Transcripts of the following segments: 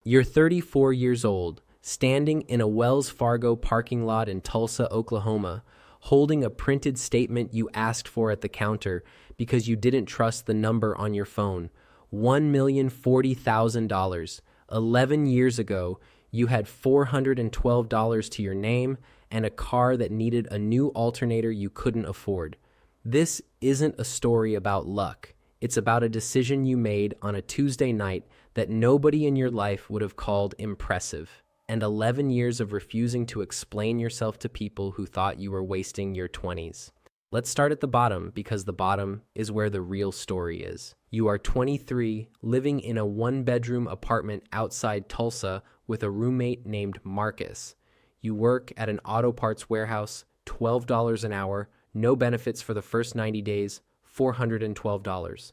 You're 34 years old, standing in a Wells Fargo parking lot in Tulsa, Oklahoma, holding a printed statement you asked for at the counter because you didn't trust the number on your phone. $1,040,000. 11 years ago, you had $412 to your name and a car that needed a new alternator you couldn't afford. This isn't a story about luck. It's about a decision you made on a Tuesday night that nobody in your life would have called impressive, and 11 years of refusing to explain yourself to people who thought you were wasting your 20s. Let's start at the bottom, because the bottom is where the real story is. You are 23, living in a one-bedroom apartment outside Tulsa with a roommate named Marcus. You work at an auto parts warehouse, $12 an hour, no benefits for the first 90 days, $412.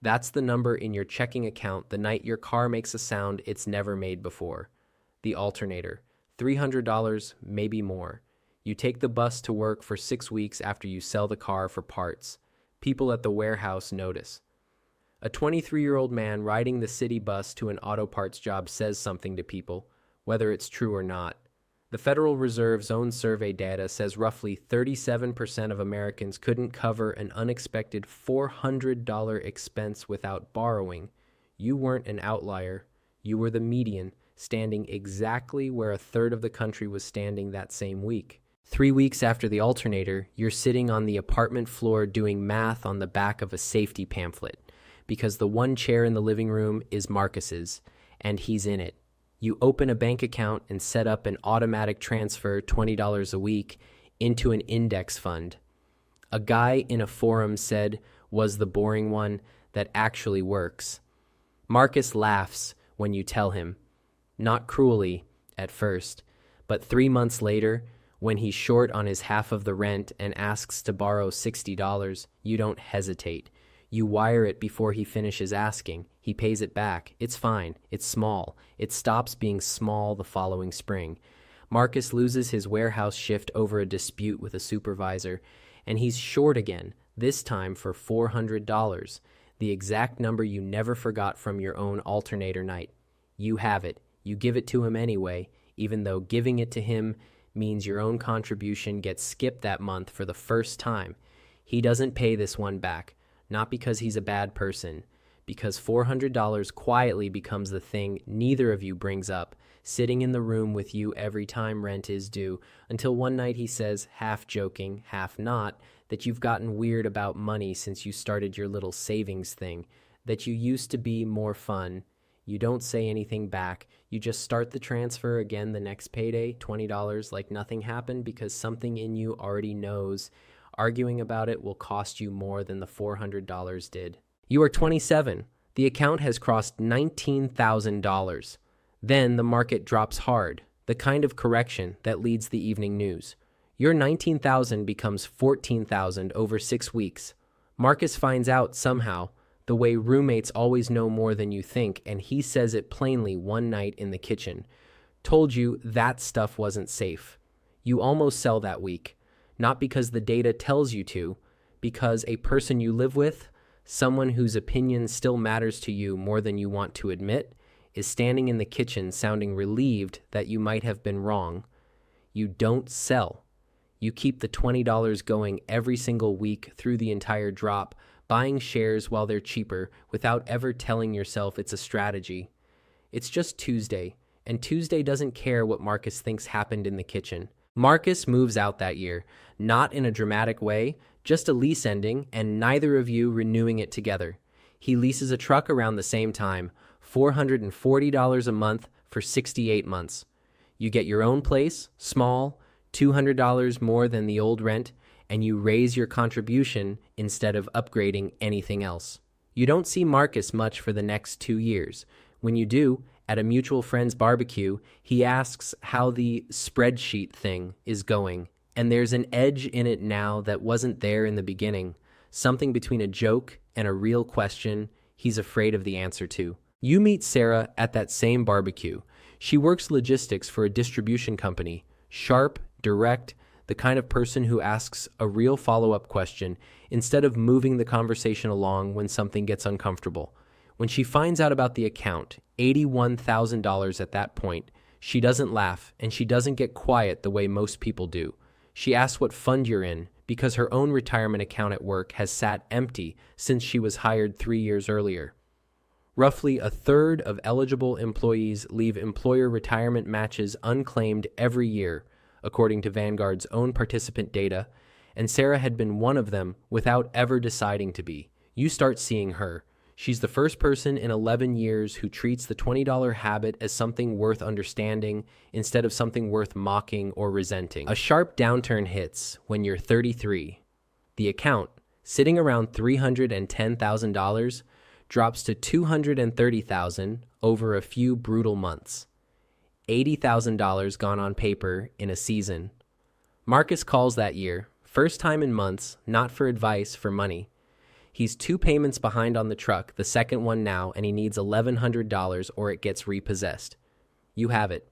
That's the number in your checking account the night your car makes a sound it's never made before. The alternator, $300, maybe more. You take the bus to work for 6 weeks after you sell the car for parts. People at the warehouse notice. A 23-year-old man riding the city bus to an auto parts job says something to people, whether it's true or not. The Federal Reserve's own survey data says roughly 37% of Americans couldn't cover an unexpected $400 expense without borrowing. You weren't an outlier. You were the median, standing exactly where a third of the country was standing that same week. 3 weeks after the alternator, you're sitting on the apartment floor doing math on the back of a safety pamphlet, because the one chair in the living room is Marcus's, and he's in it. You open a bank account and set up an automatic transfer, $20 a week, into an index fund. A guy in a forum said was the boring one that actually works. Marcus laughs when you tell him, not cruelly at first, but 3 months later, when he's short on his half of the rent and asks to borrow $60, you don't hesitate. You wire it before he finishes asking. He pays it back. It's fine. It's small. It stops being small the following spring. Marcus loses his warehouse shift over a dispute with a supervisor, and he's short again, this time for $400, the exact number you never forgot from your own alternator night. You have it. You give it to him anyway, even though giving it to him means your own contribution gets skipped that month for the first time. He doesn't pay this one back. Not because he's a bad person, because $400 quietly becomes the thing neither of you brings up, sitting in the room with you every time rent is due, until one night he says, half joking, half not, that you've gotten weird about money since you started your little savings thing, that you used to be more fun. You don't say anything back. You just start the transfer again the next payday, $20, like nothing happened, because something in you already knows arguing about it will cost you more than the $400 did. You are 27. The account has crossed $19,000. Then the market drops hard, the kind of correction that leads the evening news. Your $19,000 becomes $14,000 over 6 weeks. Marcus finds out somehow, the way roommates always know more than you think, and he says it plainly one night in the kitchen. Told you that stuff wasn't safe. You almost sell that week. Not because the data tells you to, because a person you live with, someone whose opinion still matters to you more than you want to admit, is standing in the kitchen sounding relieved that you might have been wrong. You don't sell. You keep the $20 going every single week through the entire drop, buying shares while they're cheaper without ever telling yourself it's a strategy. It's just Tuesday, and Tuesday doesn't care what Marcus thinks happened in the kitchen. Marcus moves out that year, not in a dramatic way, just a lease ending and neither of you renewing it together. He leases a truck around the same time, $440 a month for 68 months. You get your own place, small, $200 more than the old rent, and you raise your contribution instead of upgrading anything else. You don't see Marcus much for the next 2 years. When you do, at a mutual friend's barbecue, he asks how the spreadsheet thing is going, and there's an edge in it now that wasn't there in the beginning, something between a joke and a real question he's afraid of the answer to. You meet Sarah at that same barbecue. She works logistics for a distribution company, sharp, direct, the kind of person who asks a real follow-up question instead of moving the conversation along when something gets uncomfortable. When she finds out about the account, $81,000 at that point, she doesn't laugh and she doesn't get quiet the way most people do. She asks what fund you're in because her own retirement account at work has sat empty since she was hired 3 years earlier. Roughly a third of eligible employees leave employer retirement matches unclaimed every year, according to Vanguard's own participant data, and Sarah had been one of them without ever deciding to be. You start seeing her. She's the first person in 11 years who treats the $20 habit as something worth understanding instead of something worth mocking or resenting. A sharp downturn hits when you're 33. The account, sitting around $310,000, drops to $230,000 over a few brutal months. $80,000 gone on paper in a season. Marcus calls that year, first time in months, not for advice, for money. He's 2 payments behind on the truck, the second one now, and he needs $1,100 or it gets repossessed. You have it.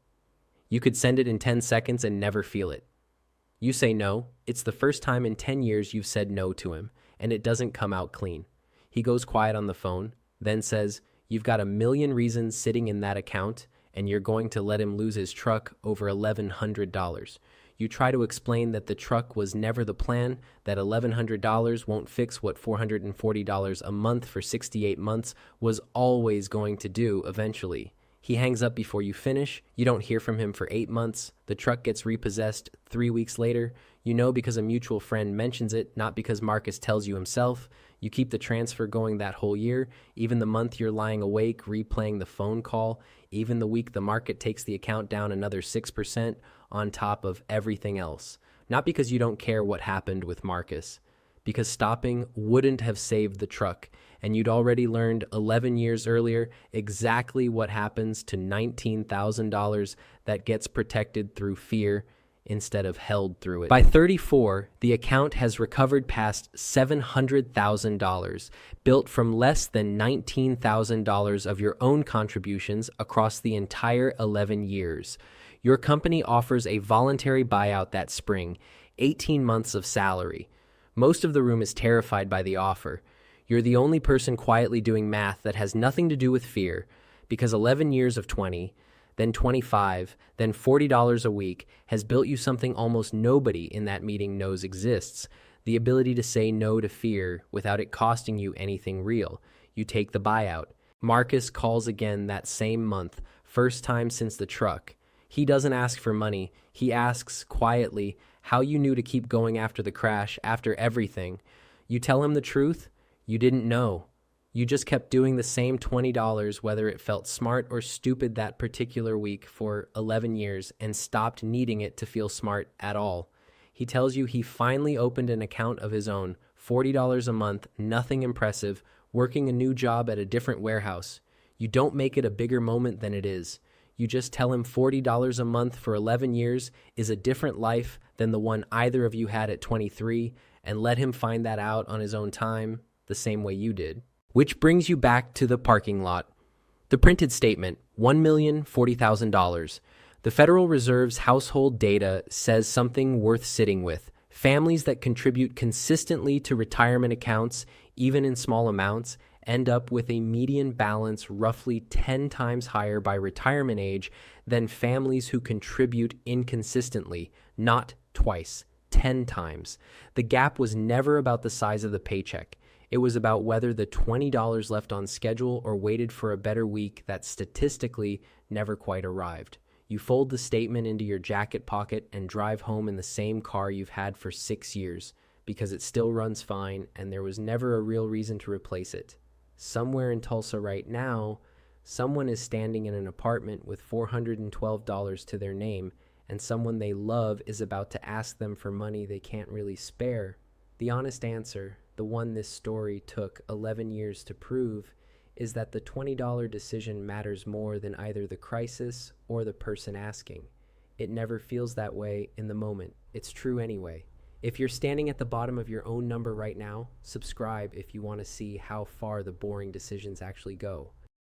You could send it in 10 seconds and never feel it. You say no. It's the first time in 10 years you've said no to him, and it doesn't come out clean. He goes quiet on the phone, then says, "You've got a million reasons sitting in that account, and you're going to let him lose his truck over $1,100. You try to explain that the truck was never the plan, that $1,100 won't fix what $440 a month for 68 months was always going to do eventually. He hangs up before you finish. You don't hear from him for 8 months. The truck gets repossessed 3 weeks later. You know because a mutual friend mentions it, not because Marcus tells you himself. You keep the transfer going that whole year, even the month you're lying awake replaying the phone call, even the week the market takes the account down another 6% on top of everything else. Not because you don't care what happened with Marcus, because stopping wouldn't have saved the truck, and you'd already learned 11 years earlier exactly what happens to $19,000 that gets protected through fear instead of held through it. By 34, the account has recovered past $700,000, built from less than $19,000 of your own contributions across the entire 11 years. Your company offers a voluntary buyout that spring, 18 months of salary. Most of the room is terrified by the offer. You're the only person quietly doing math that has nothing to do with fear, because 11 years of 20, then 25, then $40 a week has built you something almost nobody in that meeting knows exists, the ability to say no to fear without it costing you anything real. You take the buyout. Marcus calls again that same month, first time since the truck. He doesn't ask for money. He asks quietly how you knew to keep going after the crash, after everything. You tell him the truth. You didn't know. You just kept doing the same $20, whether it felt smart or stupid that particular week for 11 years, and stopped needing it to feel smart at all. He tells you he finally opened an account of his own, $40 a month, nothing impressive, working a new job at a different warehouse. You don't make it a bigger moment than it is. You just tell him $40 a month for 11 years is a different life than the one either of you had at 23, and let him find that out on his own time, the same way you did. Which brings you back to the parking lot. The printed statement, $1,040,000. The Federal Reserve's household data says something worth sitting with. Families that contribute consistently to retirement accounts, even in small amounts, end up with a median balance roughly 10 times higher by retirement age than families who contribute inconsistently, not twice, 10 times. The gap was never about the size of the paycheck. It was about whether the $20 left on schedule or waited for a better week that statistically never quite arrived. You fold the statement into your jacket pocket and drive home in the same car you've had for 6 years because it still runs fine and there was never a real reason to replace it. Somewhere in Tulsa right now, someone is standing in an apartment with $412 to their name, and someone they love is about to ask them for money they can't really spare. The honest answer, the one this story took 11 years to prove, is that the $20 decision matters more than either the crisis or the person asking. It never feels that way in the moment. It's true anyway. If you're standing at the bottom of your own number right now, subscribe if you want to see how far the boring decisions actually go.